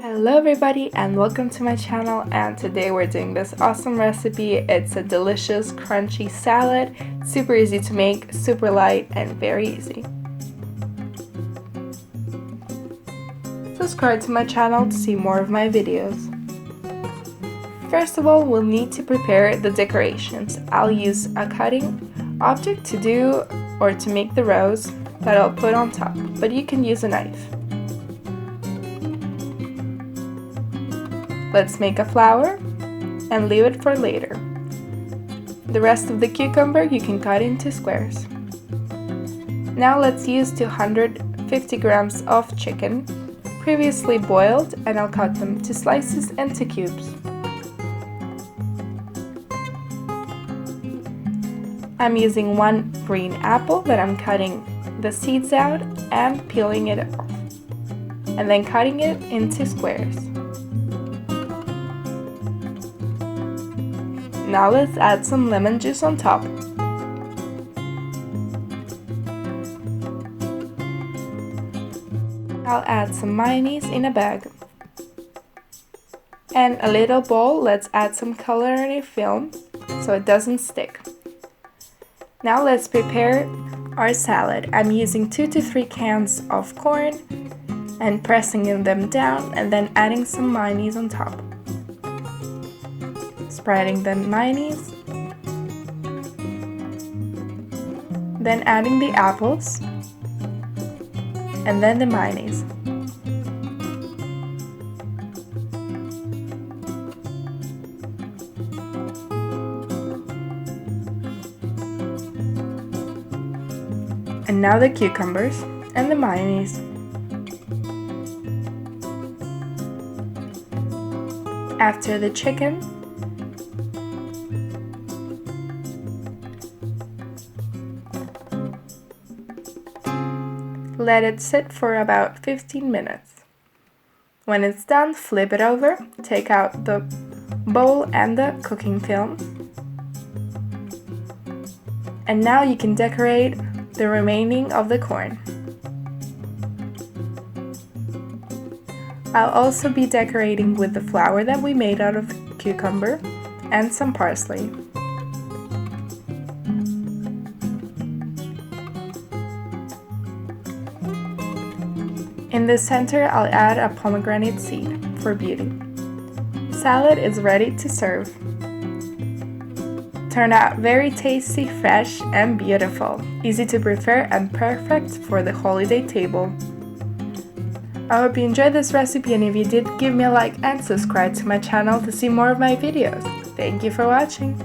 Hello everybody and welcome to my channel, and today we're doing this awesome recipe. It's a delicious crunchy salad, super easy to make, super light and very easy. Subscribe to my channel to see more of my videos. First of all, we'll need to prepare the decorations. I'll use a cutting object to do or to make the rose that I'll put on top, but you can use a knife. Let's make a flower and leave it for later. The rest of the cucumber you can cut into squares. Now let's use 250 grams of chicken, previously boiled, and I'll cut them to slices and to cubes. I'm using one green apple that I'm cutting the seeds out and peeling it off, and then cutting it into squares. Now let's add some lemon juice on top. I'll add some mayonnaise in a bag. And a little bowl, let's add some culinary film so it doesn't stick. Now let's prepare our salad. I'm using 2 to 3 cans of corn and pressing them down and then adding some mayonnaise on top. Spreading the mayonnaise, then adding the apples, and then the mayonnaise. And now the cucumbers and the mayonnaise. After the chicken, let it sit for about 15 minutes. When it's done, flip it over, take out the bowl and the cooking film. And now you can decorate the remaining of the corn. I'll also be decorating with the flour that we made out of cucumber and some parsley. In the center, I'll add a pomegranate seed for beauty. Salad is ready to serve. Turned out very tasty, fresh, and beautiful. Easy to prepare and perfect for the holiday table. I hope you enjoyed this recipe, and if you did, give me a like and subscribe to my channel to see more of my videos. Thank you for watching.